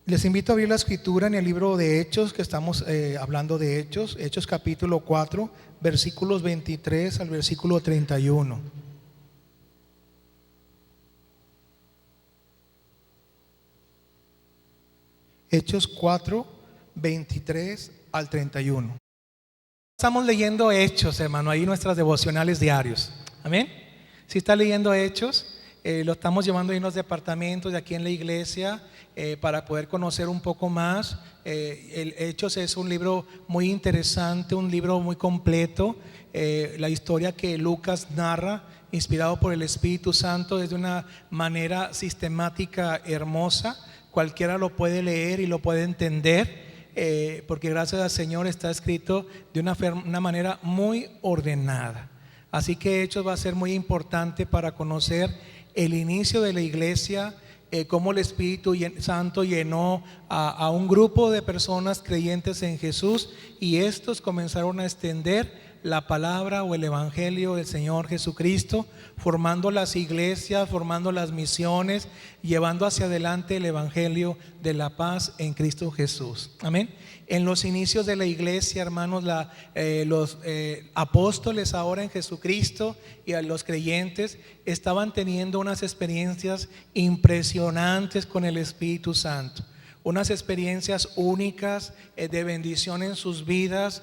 Les invito a abrir la escritura en el libro de Hechos, que estamos hablando de Hechos, Hechos capítulo 4, versículos 23 al versículo 31. Hechos 4, 23 al 31. Estamos leyendo Hechos, hermano, ahí nuestras devocionales diarios. Amén. Si está leyendo Hechos, lo estamos llevando ahí en los departamentos de aquí en la iglesia para poder conocer un poco más. El Hechos es un libro muy interesante, un libro muy completo. La historia que Lucas narra, inspirado por el Espíritu Santo, es de una manera sistemática, hermosa. Cualquiera lo puede leer y lo puede entender. Porque gracias al Señor está escrito de una manera muy ordenada. Así que Hechos va a ser muy importante para conocer el inicio de la iglesia, cómo el Espíritu Santo llenó a un grupo de personas creyentes en Jesús, y estos comenzaron a extender la palabra o el evangelio del Señor Jesucristo, formando las iglesias, formando las misiones, llevando hacia adelante el evangelio de la paz en Cristo Jesús. Amén. En los inicios de la iglesia, hermanos, los apóstoles ahora en Jesucristo y a los creyentes estaban teniendo unas experiencias impresionantes con el Espíritu Santo. Unas experiencias únicas de bendición en sus vidas,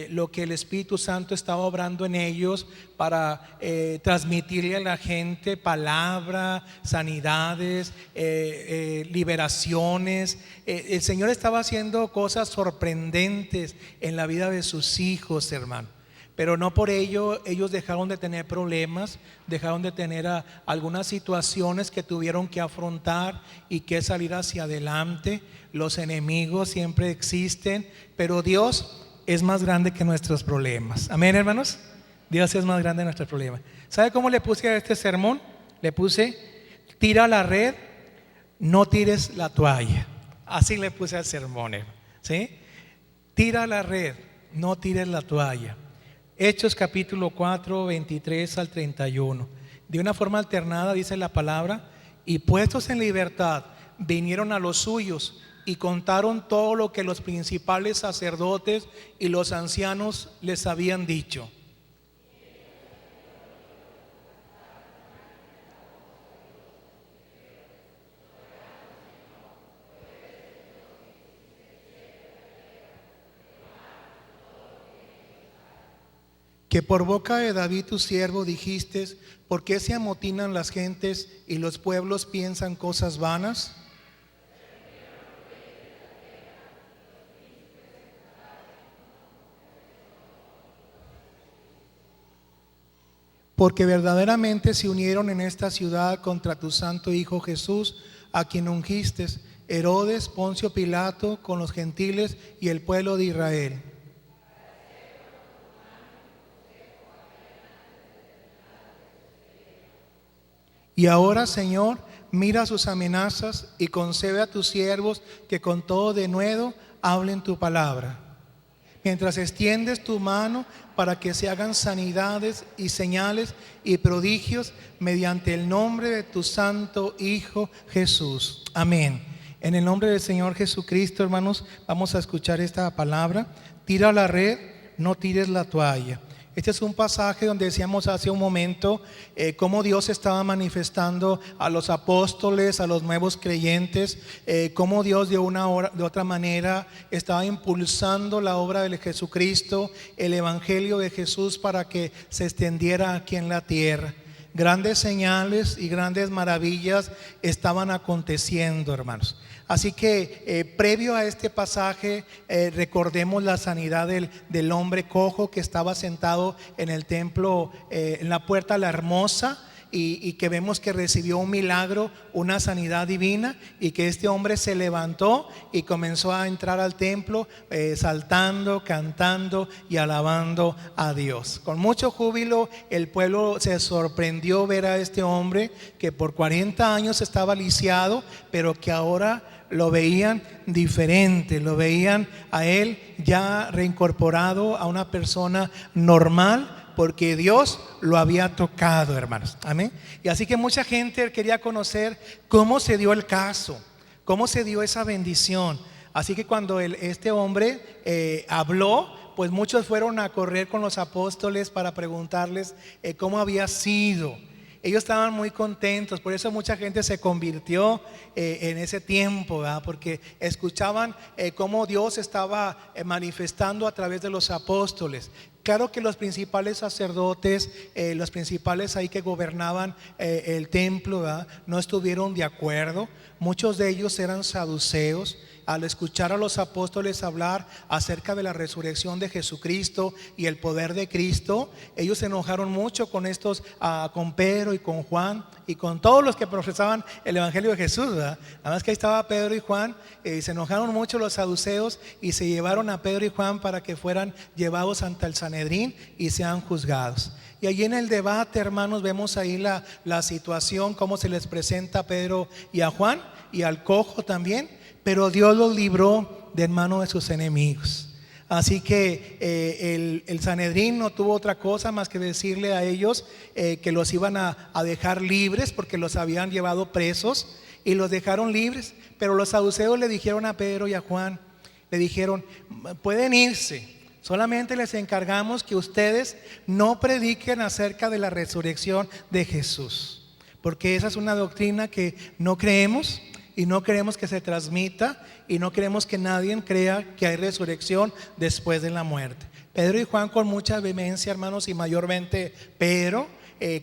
lo que el Espíritu Santo estaba obrando en ellos para transmitirle a la gente palabra, sanidades, liberaciones. El Señor estaba haciendo cosas sorprendentes en la vida de sus hijos, hermano. Pero no por ello ellos dejaron de tener problemas, dejaron de tener algunas situaciones que tuvieron que afrontar y que salir hacia adelante. Los enemigos siempre existen, pero Dios es más grande que nuestros problemas. Amén, hermanos. Dios es más grande que nuestros problemas. ¿Sabe cómo le puse a este sermón? Le puse: tira la red, no tires la toalla. Así le puse al sermón, ¿sí? Tira la red, no tires la toalla. Hechos capítulo 4, 23 al 31. De una forma alternada dice la palabra: y puestos en libertad vinieron a los suyos y contaron todo lo que los principales sacerdotes y los ancianos les habían dicho. Que por boca de David tu siervo dijiste: ¿por qué se amotinan las gentes y los pueblos piensan cosas vanas? Porque verdaderamente se unieron en esta ciudad contra tu santo Hijo Jesús, a quien ungiste, Herodes, Poncio Pilato, con los gentiles y el pueblo de Israel. Y ahora, Señor, mira sus amenazas y concede a tus siervos que con todo denuedo hablen tu palabra, mientras extiendes tu mano para que se hagan sanidades y señales y prodigios mediante el nombre de tu santo Hijo Jesús. Amén. En el nombre del Señor Jesucristo, hermanos, vamos a escuchar esta palabra: tira la red, no tires la toalla. Este es un pasaje donde decíamos hace un momento cómo Dios estaba manifestando a los apóstoles, a los nuevos creyentes, cómo Dios de otra manera estaba impulsando la obra de Jesucristo, el evangelio de Jesús, para que se extendiera aquí en la tierra. Grandes señales y grandes maravillas estaban aconteciendo, hermanos. Así que previo a este pasaje recordemos la sanidad del hombre cojo que estaba sentado en el templo, en la puerta La Hermosa, y que vemos que recibió un milagro, una sanidad divina, y que este hombre se levantó y comenzó a entrar al templo saltando, cantando y alabando a Dios. Con mucho júbilo el pueblo se sorprendió ver a este hombre que por 40 años estaba lisiado, pero que ahora lo veían diferente, lo veían a él ya reincorporado a una persona normal, porque Dios lo había tocado, hermanos. Amén. Y así que mucha gente quería conocer cómo se dio el caso, ¿Cómo se dio esa bendición? Así que cuando este hombre habló, pues muchos fueron a correr con los apóstoles para preguntarles cómo había sido. Ellos estaban muy contentos, por eso mucha gente se convirtió en ese tiempo, ¿verdad? Porque escuchaban cómo Dios estaba manifestando a través de los apóstoles. Claro que los principales sacerdotes, los principales ahí que gobernaban el templo, ¿verdad?, no estuvieron de acuerdo. Muchos de ellos eran saduceos. Al escuchar a los apóstoles hablar acerca de la resurrección de Jesucristo y el poder de Cristo, ellos se enojaron mucho con con Pedro y con Juan y con todos los que profesaban el evangelio de Jesús, ¿verdad? Además que ahí estaba Pedro y Juan, se enojaron mucho los saduceos y se llevaron a Pedro y Juan para que fueran llevados ante el Sanedrín y sean juzgados. Y allí en el debate, hermanos, vemos ahí la situación, cómo se les presenta a Pedro y a Juan y al cojo también. Pero Dios los libró de en mano de sus enemigos. Así que el Sanedrín no tuvo otra cosa más que decirle a ellos que los iban a dejar libres, porque los habían llevado presos y los dejaron libres. Pero los saduceos le dijeron a Pedro y a Juan, le dijeron: pueden irse, solamente les encargamos que ustedes no prediquen acerca de la resurrección de Jesús, porque esa es una doctrina que no creemos. Y no queremos que se transmita, y no queremos que nadie crea que hay resurrección después de la muerte. Pedro y Juan, con mucha vehemencia, hermanos, y mayormente Pedro,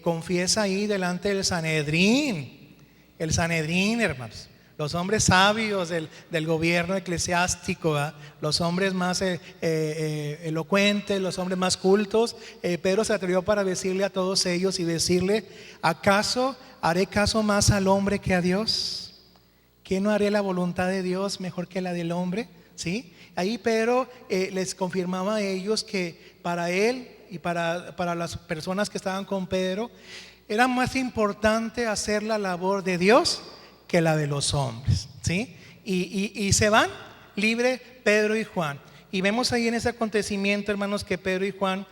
confiesa ahí delante del Sanedrín. El Sanedrín, hermanos, los hombres sabios del gobierno eclesiástico, ¿verdad?, los hombres más elocuentes, los hombres más cultos. Pedro se atrevió para decirle a todos ellos y decirle: ¿acaso haré caso más al hombre que a Dios? ¿Qué no haré la voluntad de Dios mejor que la del hombre? ¿Sí? Ahí Pedro les confirmaba a ellos que para él y para las personas que estaban con Pedro, era más importante hacer la labor de Dios que la de los hombres. ¿Sí? Y se van libre Pedro y Juan. Y vemos ahí en ese acontecimiento, hermanos, que Pedro y Juan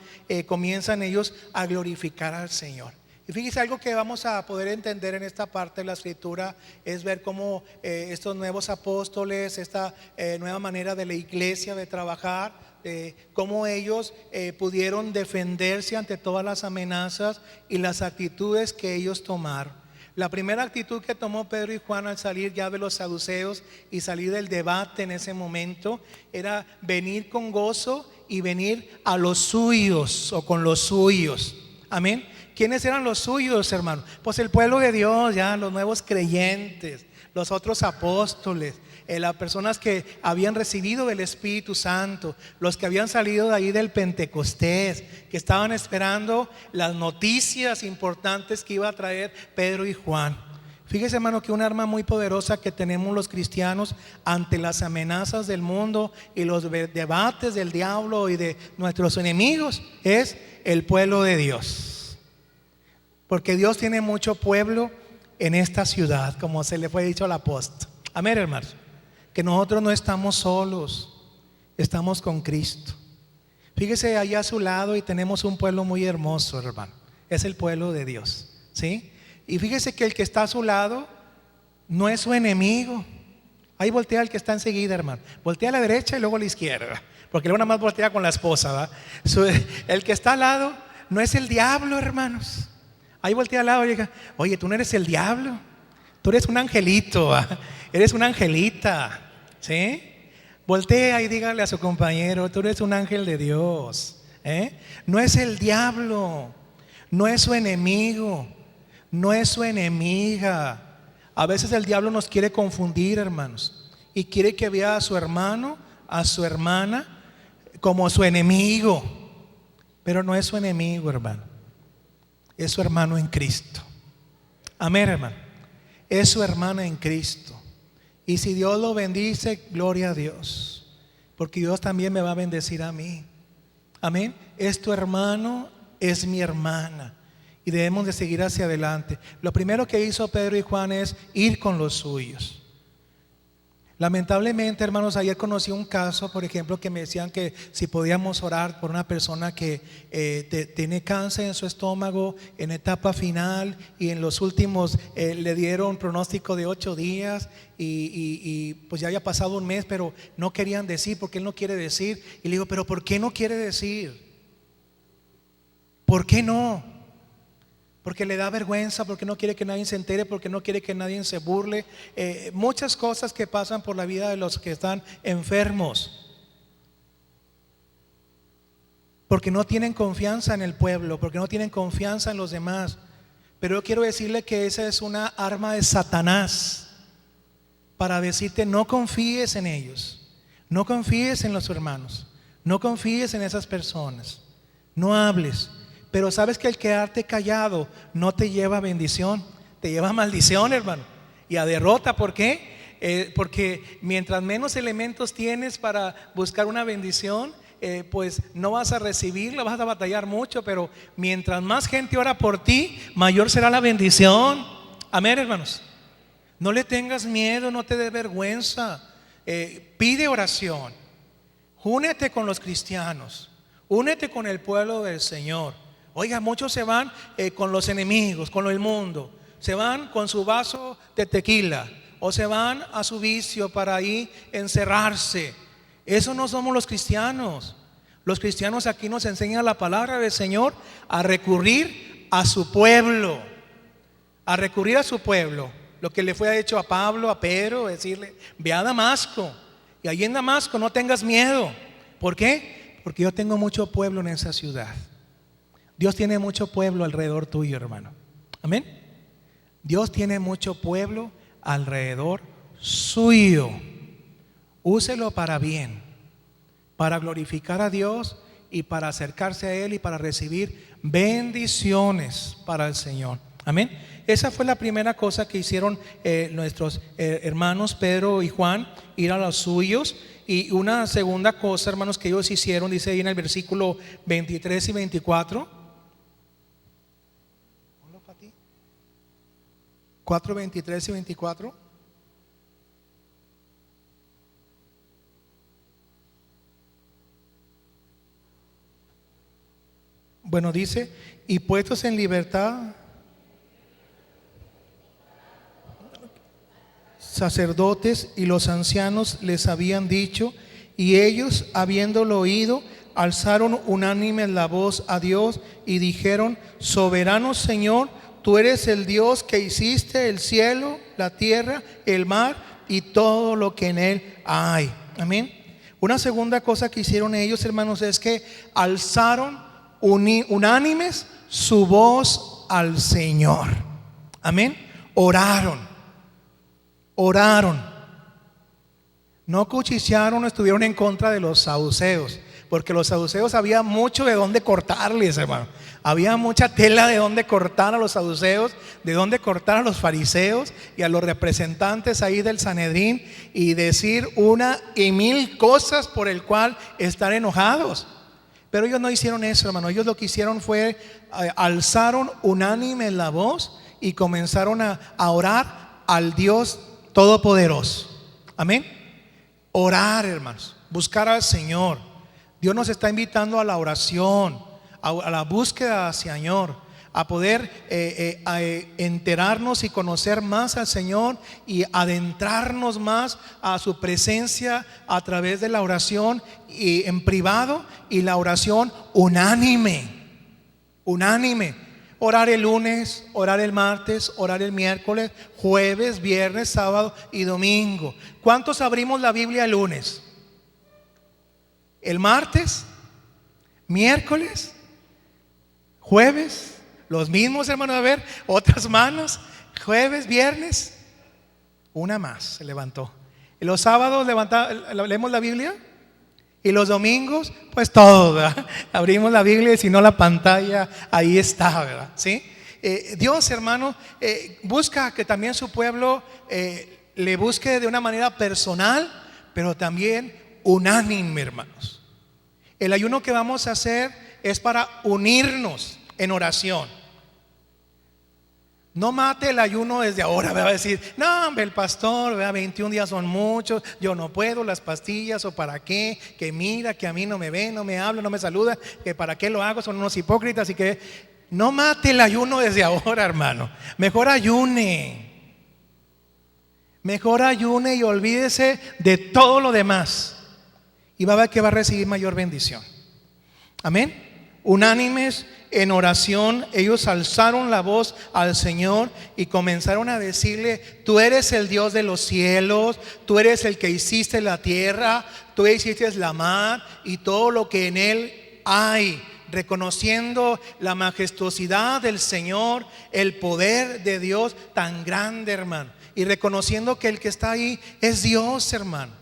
comienzan ellos a glorificar al Señor. Y fíjense, algo que vamos a poder entender en esta parte de la escritura es ver cómo estos nuevos apóstoles, esta nueva manera de la iglesia de trabajar, cómo ellos pudieron defenderse ante todas las amenazas y las actitudes que ellos tomaron. La primera actitud que tomó Pedro y Juan al salir ya de los saduceos y salir del debate en ese momento era venir con gozo y venir a los suyos o con los suyos. Amén. ¿Quiénes eran los suyos, hermano? Pues el pueblo de Dios, ya los nuevos creyentes, los otros apóstoles, las personas que habían recibido el Espíritu Santo, los que habían salido de ahí del Pentecostés, que estaban esperando las noticias importantes que iba a traer Pedro y Juan. Fíjese, hermano, que un arma muy poderosa que tenemos los cristianos ante las amenazas del mundo y los debates del diablo y de nuestros enemigos es el pueblo de Dios. Porque Dios tiene mucho pueblo en esta ciudad, como se le fue dicho al apóstol. Amén, hermanos. Que nosotros no estamos solos, estamos con Cristo. Fíjese allá a su lado y tenemos un pueblo muy hermoso, hermano. Es el pueblo de Dios, ¿sí? Y fíjese que el que está a su lado no es su enemigo. Ahí voltea el que está enseguida, hermano. Voltea a la derecha y luego a la izquierda, porque luego nada más voltea con la esposa, ¿verdad? El que está al lado no es el diablo, hermanos. Ahí voltea al lado y diga: oye, tú no eres el diablo, tú eres un angelito, eres una angelita, ¿sí? Voltea y dígale a su compañero: tú eres un ángel de Dios, No es el diablo, no es su enemigo, no es su enemiga. A veces el diablo nos quiere confundir, hermanos, y quiere que vea a su hermano, a su hermana como su enemigo, pero no es su enemigo, hermano. Es su hermano en Cristo. Amén, hermano. Es su hermana en Cristo. Y si Dios lo bendice, gloria a Dios, porque Dios también me va a bendecir a mí. Amén. Es tu hermano, es mi hermana, y debemos de seguir hacia adelante. Lo primero que hizo Pedro y Juan es ir con los suyos. Lamentablemente, hermanos, ayer conocí un caso, por ejemplo, que me decían que si podíamos orar por una persona que tiene cáncer en su estómago en etapa final, y en los últimos le dieron pronóstico de 8 días y pues ya había pasado un mes, pero no querían decir porque él no quiere decir. Y le digo, pero ¿por qué no quiere decir? ¿Por qué no? Porque le da vergüenza, porque no quiere que nadie se entere, porque no quiere que nadie se burle. Muchas cosas que pasan por la vida de los que están enfermos, porque no tienen confianza en el pueblo, porque no tienen confianza en los demás. Pero yo quiero decirle que esa es una arma de Satanás para decirte: no confíes en ellos, no confíes en los hermanos, no confíes en esas personas, no hables. Pero sabes que el quedarte callado no te lleva a bendición, te lleva a maldición, hermano, y a derrota. ¿Por qué? Porque mientras menos elementos tienes para buscar una bendición, pues no vas a recibirla, vas a batallar mucho. Pero mientras más gente ora por ti, mayor será la bendición. Amén, hermanos. No le tengas miedo, no te dé vergüenza. Pide oración, únete con los cristianos, únete con el pueblo del Señor. Oiga, muchos se van con los enemigos, con el mundo. Se van con su vaso de tequila, o se van a su vicio para ahí encerrarse. Eso no somos los cristianos. Los cristianos aquí nos enseñan la palabra del Señor a recurrir a su pueblo. A recurrir a su pueblo. Lo que le fue hecho a Pablo, a Pedro, decirle: ve a Damasco, y allí en Damasco no tengas miedo. ¿Por qué? Porque yo tengo mucho pueblo en esa ciudad. Dios tiene mucho pueblo alrededor tuyo, hermano. Amén. Dios tiene mucho pueblo alrededor suyo. Úselo para bien, para glorificar a Dios y para acercarse a Él y para recibir bendiciones para el Señor. Amén. Esa fue la primera cosa que hicieron nuestros hermanos Pedro y Juan, ir a los suyos. Y una segunda cosa, hermanos, que ellos hicieron, dice ahí en el versículo 23 y 24. 4, 23 y 24. Bueno, dice: y puestos en libertad, sacerdotes y los ancianos les habían dicho, y ellos, habiéndolo oído, alzaron unánimes la voz a Dios y dijeron: soberano Señor, tú eres el Dios que hiciste el cielo, la tierra, el mar y todo lo que en él hay. Amén. Una segunda cosa que hicieron ellos, hermanos, es que alzaron unánimes su voz al Señor. Amén. Oraron. No cuchichearon, no estuvieron en contra de los saduceos, porque los saduceos había mucho de dónde cortarles, hermano. Había mucha tela de dónde cortar a los saduceos, de dónde cortar a los fariseos y a los representantes ahí del Sanedrín, y decir una y mil cosas por el cual estar enojados. Pero ellos no hicieron eso, hermano. Ellos lo que hicieron fue alzaron unánime la voz y comenzaron a orar al Dios Todopoderoso. Amén. Orar, hermanos, buscar al Señor. Dios nos está invitando a la oración, a la búsqueda del Señor, a poder enterarnos y conocer más al Señor y adentrarnos más a su presencia a través de la oración y en privado, y la oración unánime. Orar el lunes, orar el martes, orar el miércoles, jueves, viernes, sábado y domingo. ¿Cuántos abrimos la Biblia el lunes? ¿El martes? ¿Miércoles? ¿Jueves? Los mismos, hermanos. A ver, otras manos. ¿Jueves, viernes? Una más se levantó. ¿Y los sábados leemos la Biblia? Y los domingos, pues todos, ¿verdad? Abrimos la Biblia, y si no la pantalla, ahí está, ¿verdad? ¿Sí? Dios, hermano, busca que también su pueblo le busque de una manera personal, pero también unánime, hermanos. El ayuno que vamos a hacer es para unirnos en oración. No mate el ayuno desde ahora. Va a decir, no, hombre, el pastor, 21 días son muchos, yo no puedo, las pastillas, o para qué, que mira, que a mí no me ve, no me habla, no me saluda, que para qué lo hago, son unos hipócritas. Y que no mate el ayuno desde ahora, hermano. Mejor ayune y olvídese de todo lo demás, y va a ver que va a recibir mayor bendición. Amén. Unánimes en oración, ellos alzaron la voz al Señor y comenzaron a decirle: tú eres el Dios de los cielos, tú eres el que hiciste la tierra, tú hiciste la mar y todo lo que en él hay, reconociendo la majestuosidad del Señor, el poder de Dios tan grande, hermano, y reconociendo que el que está ahí es Dios, hermano.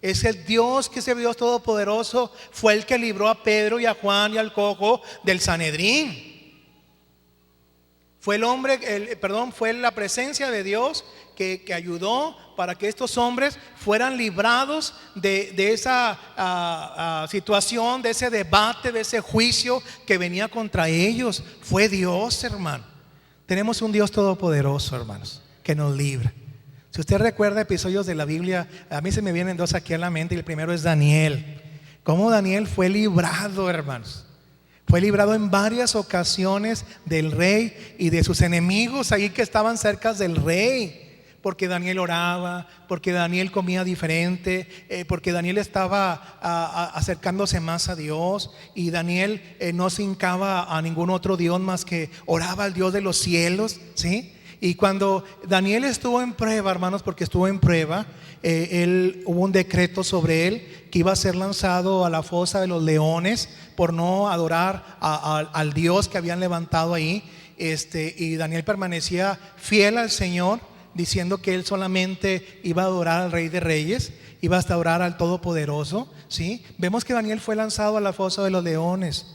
Es el Dios, que ese Dios todopoderoso fue el que libró a Pedro y a Juan y al cojo del Sanedrín. Fue fue la presencia de Dios que ayudó para que estos hombres fueran librados de esa situación, de ese debate, de ese juicio que venía contra ellos. Fue Dios, hermano. Tenemos un Dios todopoderoso, hermanos, que nos libra. Si usted recuerda episodios de la Biblia, a mí se me vienen dos aquí a la mente, y el primero es Daniel. Cómo Daniel fue librado, hermanos. Fue librado en varias ocasiones del rey y de sus enemigos ahí que estaban cerca del rey, porque Daniel oraba, porque Daniel comía diferente, porque Daniel estaba acercándose más a Dios, y Daniel no se hincaba a ningún otro Dios más que oraba al Dios de los cielos, ¿sí? Y cuando Daniel estuvo en prueba, hermanos, porque estuvo en prueba, hubo un decreto sobre él que iba a ser lanzado a la fosa de los leones por no adorar al Dios que habían levantado ahí. Y Daniel permanecía fiel al Señor, diciendo que él solamente iba a adorar al Rey de Reyes, iba hasta adorar al Todopoderoso, ¿sí? Vemos que Daniel fue lanzado a la fosa de los leones,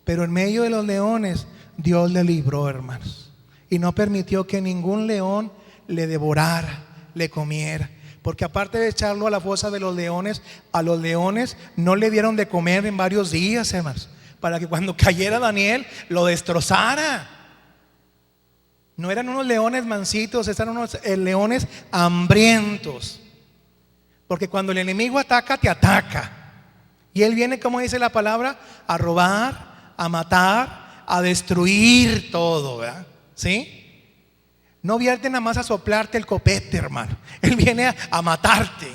pero en medio de los leones Dios le libró, hermanos, y no permitió que ningún león le devorara, le comiera. Porque aparte de echarlo a la fosa de los leones, a los leones no le dieron de comer en varios días, hermanos, para que cuando cayera Daniel lo destrozara. No eran unos leones mansitos, eran unos leones hambrientos. Porque cuando el enemigo ataca, te ataca. Y él viene, como dice la palabra, a robar, a matar, a destruir todo, ¿verdad? ¿Sí? No viene nada más a soplarte el copete, hermano. Él viene a matarte,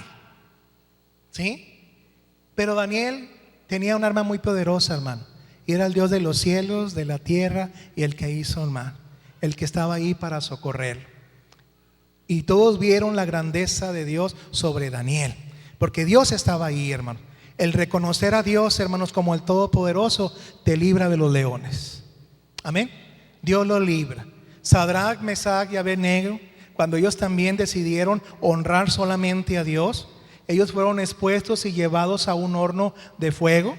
¿sí? Pero Daniel tenía un arma muy poderosa, hermano, y era el Dios de los cielos, de la tierra, y el que hizo el mar, el que estaba ahí para socorrer. Y todos vieron la grandeza de Dios sobre Daniel, porque Dios estaba ahí, hermano. El reconocer a Dios, hermanos, como el Todopoderoso, te libra de los leones. Amén. Dios lo libra. Sadrach, Mesach y Abednego, cuando ellos también decidieron honrar solamente a Dios, ellos fueron expuestos y llevados a un horno de fuego.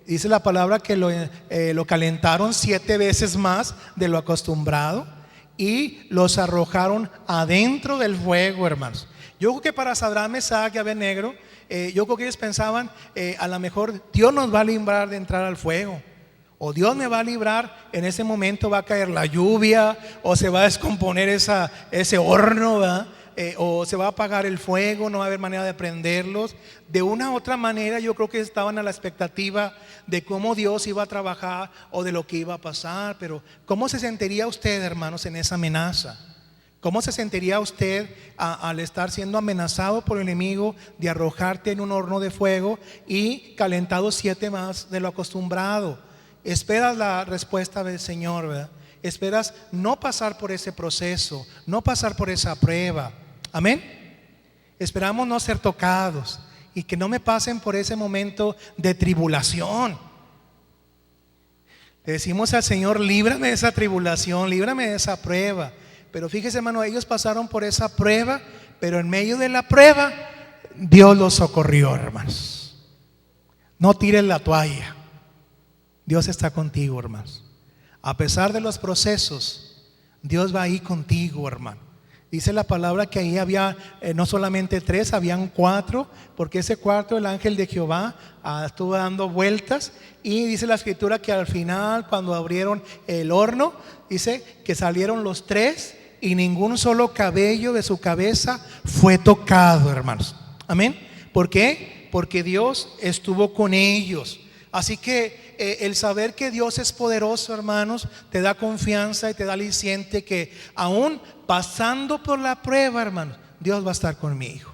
Dice la palabra que lo calentaron 7 veces más de lo acostumbrado y los arrojaron adentro del fuego, hermanos. Yo creo que para Sadrach, Mesach y Abednego, yo creo que ellos pensaban, a lo mejor Dios nos va a librar de entrar al fuego, o Dios me va a librar, en ese momento va a caer la lluvia, o se va a descomponer ese horno, ¿verdad? O se va a apagar el fuego, no va a haber manera de prenderlos. De una u otra manera yo creo que estaban a la expectativa de cómo Dios iba a trabajar o de lo que iba a pasar. Pero ¿cómo se sentiría usted, hermanos, en esa amenaza? ¿Cómo se sentiría usted al estar siendo amenazado por el enemigo de arrojarte en un horno de fuego y calentado 7 más de lo acostumbrado? Esperas la respuesta del Señor, ¿verdad? Esperas no pasar por ese proceso, no pasar por esa prueba. Amén. Esperamos no ser tocados y que no me pasen por ese momento de tribulación. Le decimos al Señor: líbrame de esa tribulación, líbrame de esa prueba. Pero fíjese, hermano, ellos pasaron por esa prueba, pero en medio de la prueba Dios los socorrió, hermanos. No tires la toalla. Dios está contigo, hermanos. A pesar de los procesos, Dios va ahí contigo, hermano. Dice la palabra que ahí había no solamente 3, habían 4, porque ese cuarto, el ángel de Jehová, estuvo dando vueltas. Y dice la escritura que al final, cuando abrieron el horno, dice que salieron los 3 y ningún solo cabello de su cabeza fue tocado, hermanos. Amén. ¿Por qué? Porque Dios estuvo con ellos. Así que el saber que Dios es poderoso, hermanos, te da confianza y te da aliciente que aún pasando por la prueba, hermanos, Dios va a estar conmigo.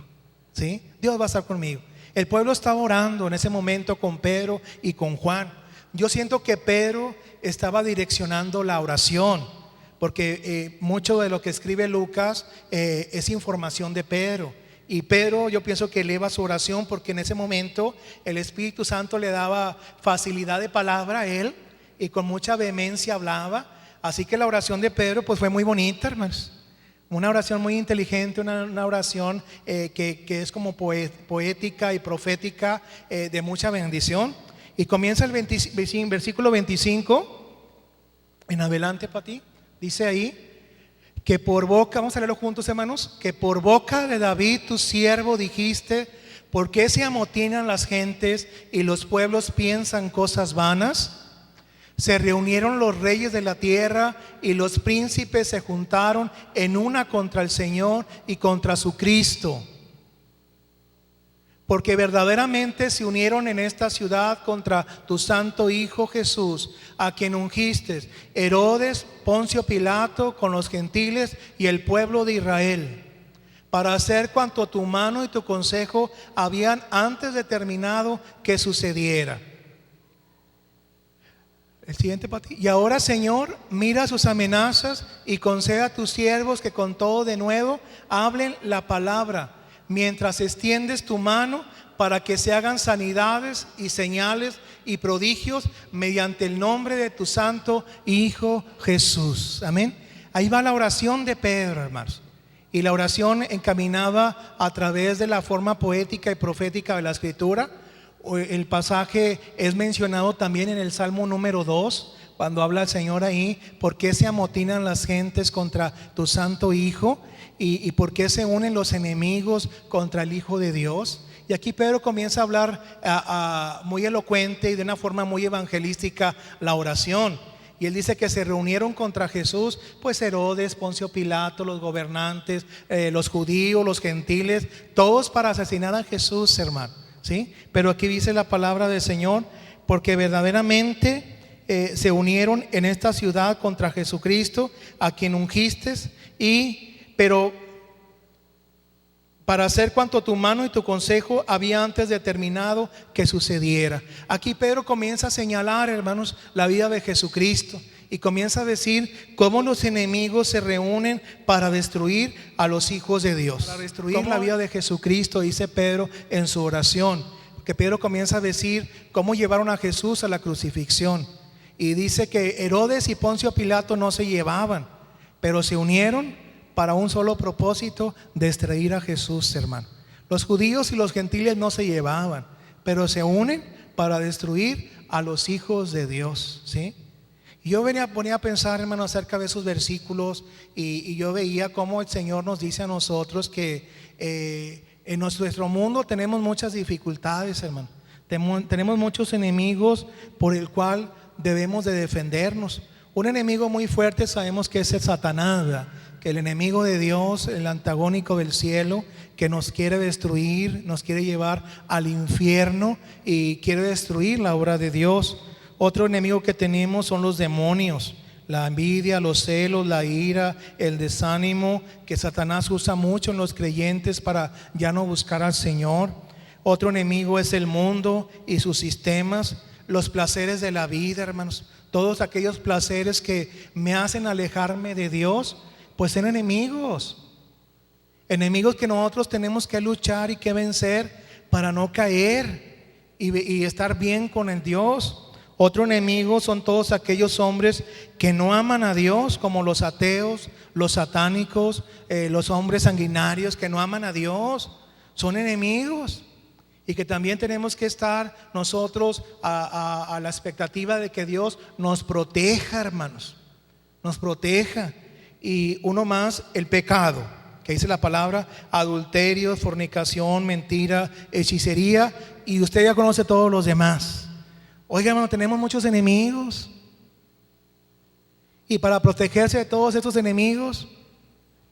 ¿Sí? Dios va a estar conmigo. El pueblo estaba orando en ese momento con Pedro y con Juan. Yo siento que Pedro estaba direccionando la oración, porque mucho de lo que escribe Lucas es información de Pedro. Y Pedro, yo pienso que eleva su oración porque en ese momento el Espíritu Santo le daba facilidad de palabra a él y con mucha vehemencia hablaba. Así que la oración de Pedro pues fue muy bonita, hermanos. Una oración muy inteligente, una oración que es como poética y profética, de mucha bendición. Y comienza el versículo 25 en adelante para ti. Dice ahí que por boca, vamos a leerlo juntos, hermanos, que por boca de David tu siervo dijiste: ¿por qué se amotinan las gentes y los pueblos piensan cosas vanas? Se reunieron los reyes de la tierra y los príncipes se juntaron en una contra el Señor y contra su Cristo. Porque verdaderamente se unieron en esta ciudad contra tu santo Hijo Jesús, a quien ungiste, Herodes, Poncio Pilato, con los gentiles y el pueblo de Israel, para hacer cuanto tu mano y tu consejo habían antes determinado que sucediera. El siguiente para ti. Y ahora, Señor, mira sus amenazas y concede a tus siervos que con todo de nuevo hablen la palabra, mientras extiendes tu mano para que se hagan sanidades y señales y prodigios mediante el nombre de tu santo Hijo Jesús. Amén. Ahí va la oración de Pedro, hermanos. Y la oración encaminada a través de la forma poética y profética de la Escritura. El pasaje es mencionado también en el Salmo número 2, cuando habla el Señor ahí: ¿por qué se amotinan las gentes contra tu santo Hijo? ¿Y por qué se unen los enemigos contra el Hijo de Dios? Y aquí Pedro comienza a hablar muy elocuente y de una forma muy evangelística la oración. Y él dice que se reunieron contra Jesús, pues Herodes, Poncio Pilato, los gobernantes, los judíos, los gentiles, todos para asesinar a Jesús, hermano. ¿Sí? Pero aquí dice la palabra del Señor: porque verdaderamente se unieron en esta ciudad contra Jesucristo, a quien ungiste, pero para hacer cuanto tu mano y tu consejo había antes determinado que sucediera. Aquí Pedro comienza a señalar, hermanos, la vida de Jesucristo, y comienza a decir cómo los enemigos se reúnen para destruir a los hijos de Dios, para destruir la vida de Jesucristo, dice Pedro en su oración. Que Pedro comienza a decir cómo llevaron a Jesús a la crucifixión, y dice que Herodes y Poncio Pilato no se llevaban, pero se unieron para un solo propósito: destruir a Jesús, hermano. Los judíos y los gentiles no se llevaban, pero se unen para destruir a los hijos de Dios, ¿sí? Y yo ponía a pensar, hermano, acerca de esos versículos, y yo veía cómo el Señor nos dice a nosotros que en nuestro mundo tenemos muchas dificultades, hermano. Tenemos muchos enemigos por el cual debemos de defendernos. Un enemigo muy fuerte sabemos que es el Satanás, ¿verdad? Que el enemigo de Dios, el antagónico del cielo, que nos quiere destruir, nos quiere llevar al infierno y quiere destruir la obra de Dios. Otro enemigo que tenemos son los demonios: la envidia, los celos, la ira, el desánimo, que Satanás usa mucho en los creyentes para ya no buscar al Señor. Otro enemigo es el mundo y sus sistemas, los placeres de la vida, hermanos. Todos aquellos placeres que me hacen alejarme de Dios, pues son enemigos que nosotros tenemos que luchar y que vencer para no caer y estar bien con el Dios. Otro enemigo son todos aquellos hombres que no aman a Dios, como los ateos, los satánicos, los hombres sanguinarios que no aman a Dios. Son enemigos, y que también tenemos que estar nosotros a la expectativa de que Dios nos proteja, hermanos, nos proteja. Y uno más, el pecado, que dice la palabra: adulterio, fornicación, mentira, hechicería, y usted ya conoce todos los demás. Oiga, hermano, tenemos muchos enemigos, y para protegerse de todos estos enemigos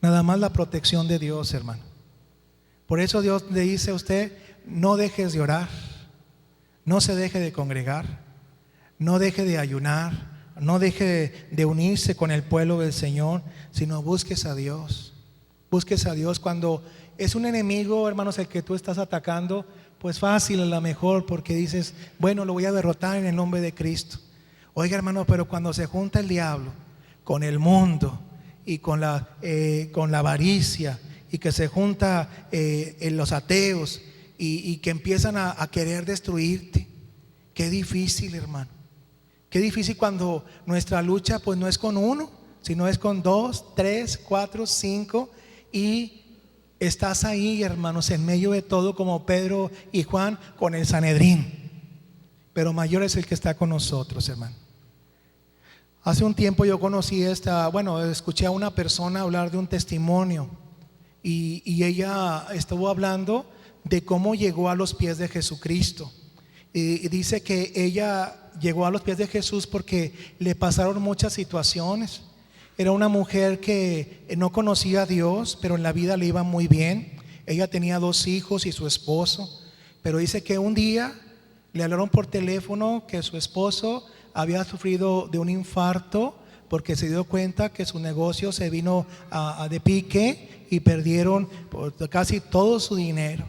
Nada más la protección de Dios, hermano. Por eso Dios le dice a usted: no dejes de orar, no se deje de congregar, no deje de ayunar, no deje de unirse con el pueblo del Señor, sino busques a Dios. Busques a Dios. Cuando es un enemigo, hermanos, el que tú estás atacando, pues fácil, a lo mejor, porque dices: bueno, lo voy a derrotar en el nombre de Cristo. Oiga, hermano, pero cuando se junta el diablo con el mundo y con la avaricia, y que se junta en los ateos y que empiezan a querer destruirte, qué difícil, hermano. Qué difícil cuando nuestra lucha pues no es con uno, sino es con 2, 3, 4, 5, y estás ahí, hermanos, en medio de todo, como Pedro y Juan con el Sanedrín. Pero mayor es el que está con nosotros, hermano. Hace un tiempo yo conocí escuché a una persona hablar de un testimonio, y ella estuvo hablando de cómo llegó a los pies de Jesucristo. Y dice que ella llegó a los pies de Jesús porque le pasaron muchas situaciones. Era una mujer que no conocía a Dios, pero en la vida le iba muy bien. Ella tenía 2 hijos y su esposo, pero dice que un día le hablaron por teléfono que su esposo había sufrido de un infarto, porque se dio cuenta que su negocio se vino de pique y perdieron casi todo su dinero.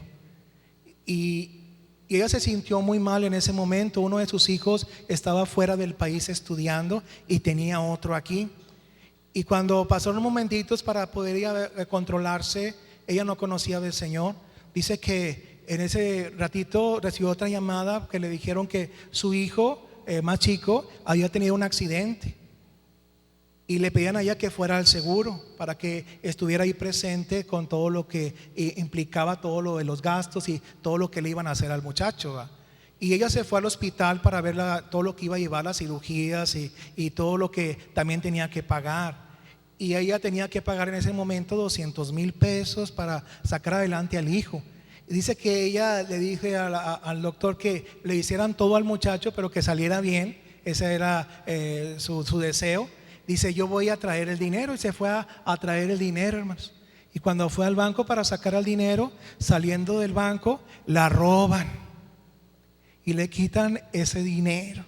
Y ella se sintió muy mal en ese momento. Uno de sus hijos estaba fuera del país estudiando y tenía otro aquí. Y cuando pasaron momentitos para poder ella controlarse, ella no conocía del Señor. Dice que en ese ratito recibió otra llamada que le dijeron que su hijo más chico había tenido un accidente, y le pedían a ella que fuera al seguro para que estuviera ahí presente con todo lo que implicaba todo lo de los gastos y todo lo que le iban a hacer al muchacho, ¿va? Y ella se fue al hospital para ver todo lo que iba a llevar, las cirugías y todo lo que también tenía que pagar. Y ella tenía que pagar en ese momento 200,000 pesos para sacar adelante al hijo. Y dice que ella le dije al doctor que le hicieran todo al muchacho, pero que saliera bien. Ese era su deseo. Dice: yo voy a traer el dinero. Y se fue a traer el dinero, hermanos. Y cuando fue al banco para sacar el dinero, saliendo del banco, la roban y le quitan ese dinero.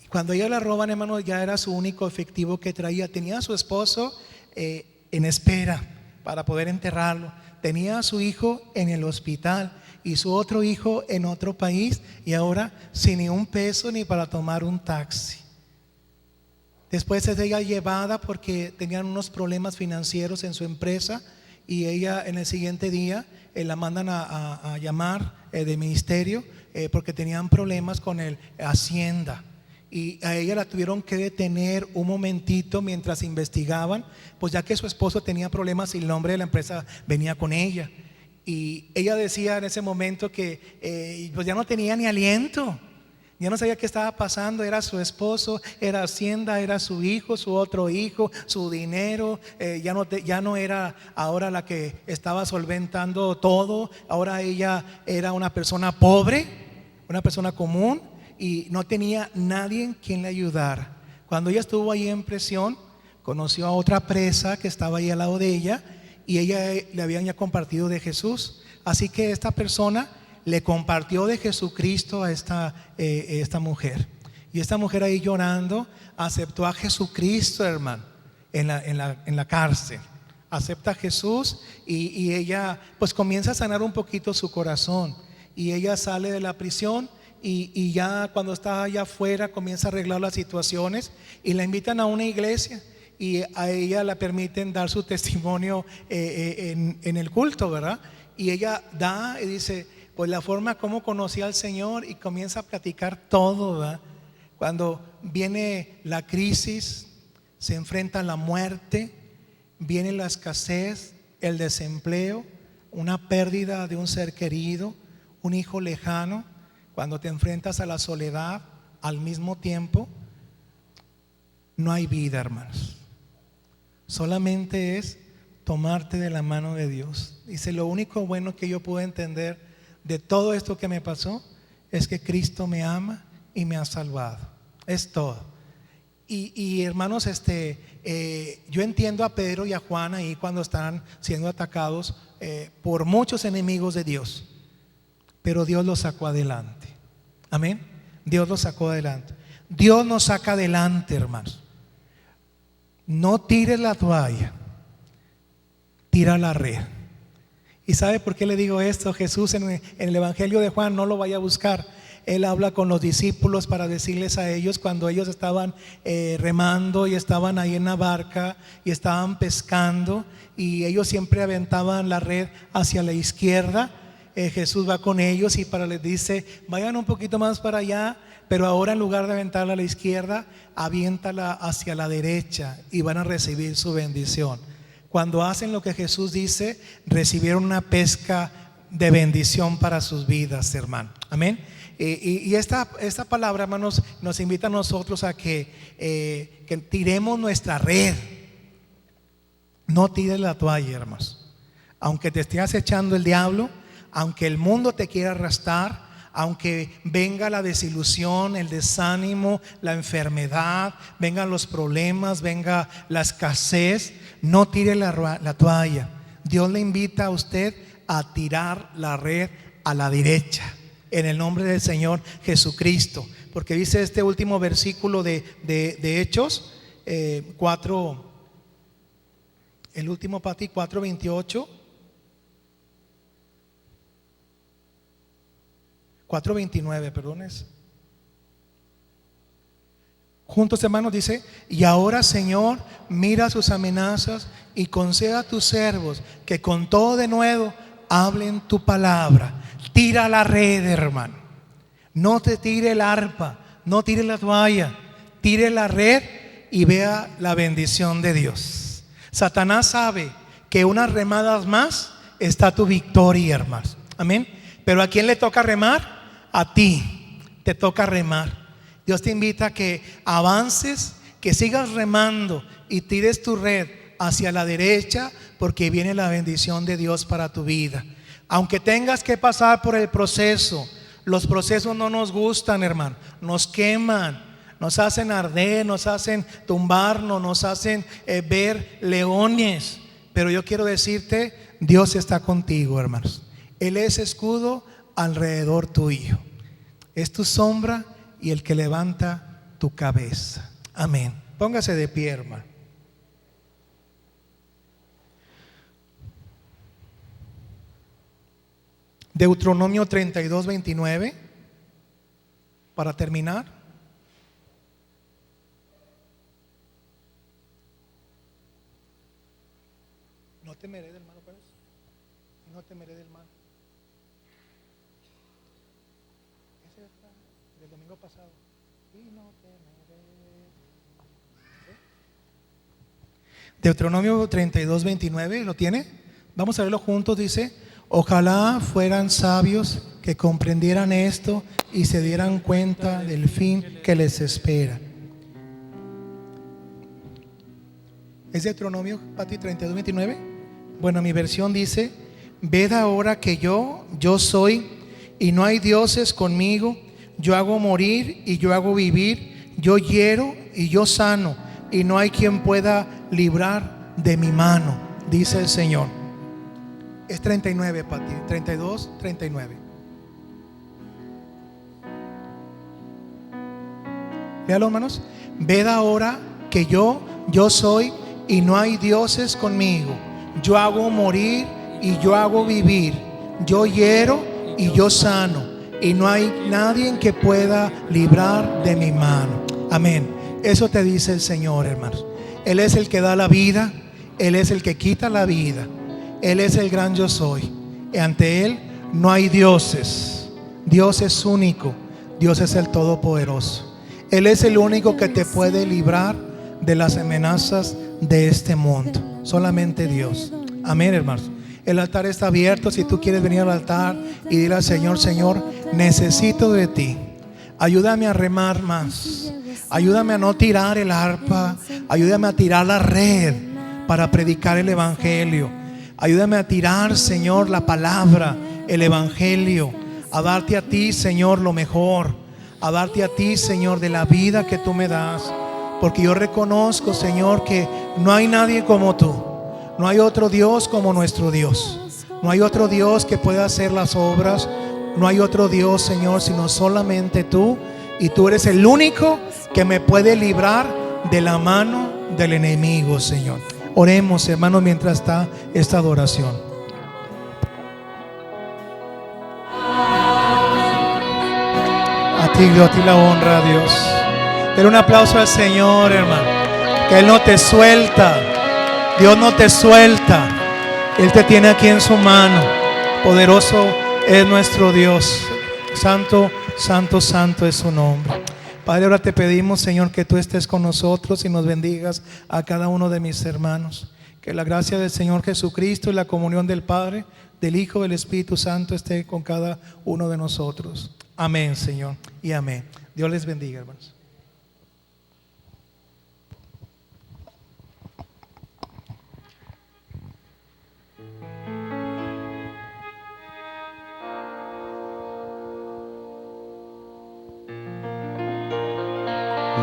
Y cuando ella la roban, hermanos, ya era su único efectivo que traía. Tenía a su esposo en espera para poder enterrarlo. Tenía a su hijo en el hospital y su otro hijo en otro país, y ahora sin ni un peso ni para tomar un taxi. Después es ella llevada porque tenían unos problemas financieros en su empresa, y ella en el siguiente día la mandan a llamar de ministerio porque tenían problemas con el Hacienda, y a ella la tuvieron que detener un momentito mientras investigaban, pues ya que su esposo tenía problemas y el nombre de la empresa venía con ella. Y ella decía en ese momento que pues ya no tenía ni aliento. Ya no sabía qué estaba pasando. Era su esposo, era Hacienda, era su hijo, su otro hijo, su dinero. Ya no era ahora la que estaba solventando todo. Ahora ella era una persona pobre, una persona común, y no tenía nadie quien le ayudara. Cuando ella estuvo ahí en prisión, conoció a otra presa que estaba ahí al lado de ella, y ella le habían ya compartido de Jesús. Así que esta persona le compartió de Jesucristo a esta mujer. Y esta mujer ahí llorando aceptó a Jesucristo, hermano, en la cárcel. Acepta a Jesús, y ella pues comienza a sanar un poquito su corazón. Y ella sale de la prisión, y ya cuando está allá afuera comienza a arreglar las situaciones, y la invitan a una iglesia. Y a ella la permiten dar su testimonio en el culto, ¿verdad? Y ella da y dice: pues la forma como conocí al Señor, y comienza a platicar todo, ¿verdad? Cuando viene la crisis, se enfrenta a la muerte, viene la escasez, el desempleo, una pérdida de un ser querido, un hijo lejano. Cuando te enfrentas a la soledad al mismo tiempo, no hay vida, hermanos. Solamente es tomarte de la mano de Dios. Dice: lo único bueno que yo puedo entender de todo esto que me pasó es que Cristo me ama y me ha salvado. Es todo. Y hermanos, yo entiendo a Pedro y a Juan ahí cuando están siendo atacados por muchos enemigos de Dios, pero Dios los sacó adelante. Amén. Dios los sacó adelante. Dios nos saca adelante, hermanos. No tires la toalla, tira la red. ¿Y sabe por qué le digo esto? Jesús en el Evangelio de Juan, no lo vaya a buscar. Él habla con los discípulos para decirles a ellos cuando ellos estaban remando y estaban ahí en la barca y estaban pescando, y ellos siempre aventaban la red hacia la izquierda. Jesús va con ellos y les dice: vayan un poquito más para allá, pero ahora en lugar de aventarla a la izquierda, aviéntala hacia la derecha y van a recibir su bendición. Cuando hacen lo que Jesús dice, recibieron una pesca de bendición para sus vidas, hermano. Amén. Y esta palabra, hermanos, nos invita a nosotros a que tiremos nuestra red. No tires la toalla, hermanos. Aunque te esté acechando el diablo, aunque el mundo te quiera arrastrar, aunque venga la desilusión, el desánimo, la enfermedad, vengan los problemas, venga la escasez, no tire la toalla. Dios le invita a usted a tirar la red a la derecha, en el nombre del Señor Jesucristo. Porque dice este último versículo de Hechos 4, el último para ti, 4:28. 4:29, perdones. Juntos, hermanos, dice: y ahora, Señor, mira sus amenazas y conceda a tus siervos que con todo denuedo hablen tu palabra. Tira la red, hermano. No te tire el arpa, no tire la toalla, tire la red y vea la bendición de Dios. Satanás sabe que unas remadas más está tu victoria, hermanos. Amén. Pero ¿a quién le toca remar? A ti te toca remar. Dios te invita a que avances, que sigas remando y tires tu red hacia la derecha, porque viene la bendición de Dios para tu vida. Aunque tengas que pasar por el proceso, los procesos no nos gustan, hermano, nos queman, nos hacen arder, nos hacen tumbarnos, nos hacen ver leones. Pero yo quiero decirte, Dios está contigo, hermanos. Él es escudo alrededor tuyo, es tu sombra y el que levanta tu cabeza. Amén. Póngase de pie, hermano. Deuteronomio 32:29, para terminar. No temeré del mal, pues. No temeré del mal. Ese está del domingo pasado. Y no temeré. ¿Sí? Deuteronomio 32:29, ¿lo tiene? Vamos a verlo juntos. Dice: ojalá fueran sabios que comprendieran esto y se dieran cuenta del fin que les espera. ¿Es Deuteronomio, Pati, 32:29? Bueno, mi versión dice: ved ahora que yo soy y no hay dioses conmigo. Yo hago morir y yo hago vivir. Yo hiero y yo sano, y no hay quien pueda librar de mi mano, dice el Señor. Es 39, Pati, 32, 39. Léalo, hermanos. Ved ahora que yo soy y no hay dioses conmigo. Yo hago morir y yo hago vivir. Yo hiero y yo sano, y no hay nadie que pueda librar de mi mano. Amén. Eso te dice el Señor, hermanos. Él es el que da la vida, Él es el que quita la vida. Él es el gran yo soy. Y ante Él no hay dioses. Dios es único. Dios es el todopoderoso. Él es el único que te puede librar de las amenazas de este mundo. Solamente Dios. Amén, hermanos. El altar está abierto. Si tú quieres venir al altar y decirle al Señor: Señor, necesito de ti. Ayúdame a remar más. Ayúdame a no tirar el arpa. Ayúdame a tirar la red para predicar el evangelio. Ayúdame a tirar, Señor, la palabra, el evangelio, a darte a ti, Señor, lo mejor, a darte a ti, Señor, de la vida que tú me das. porque yo reconozco, Señor, que no hay nadie como tú. No hay otro Dios como nuestro Dios. No hay otro Dios que pueda hacer las obras. No hay otro Dios, Señor, sino solamente tú. Y tú eres el único que me puede librar de la mano del enemigo, Señor. Oremos, hermanos, mientras está esta adoración. A ti la honra, Dios. Dale un aplauso al Señor, hermano. Que Él no te suelta. Dios no te suelta. Él te tiene aquí en su mano. Poderoso es nuestro Dios. Santo, santo, santo es su nombre. Padre, ahora te pedimos, Señor, que tú estés con nosotros y nos bendigas a cada uno de mis hermanos. Que la gracia del Señor Jesucristo y la comunión del Padre, del Hijo y del Espíritu Santo esté con cada uno de nosotros. Amén, Señor, y amén. Dios les bendiga, hermanos.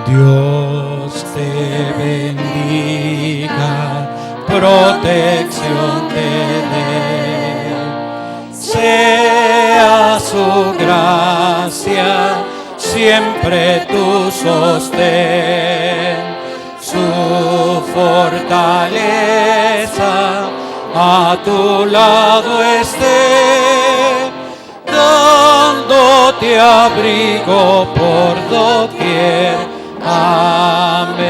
Dios te bendiga, protección te dé, sea su gracia siempre tu sostén, su fortaleza a tu lado esté, dándote abrigo por doquier. Amén.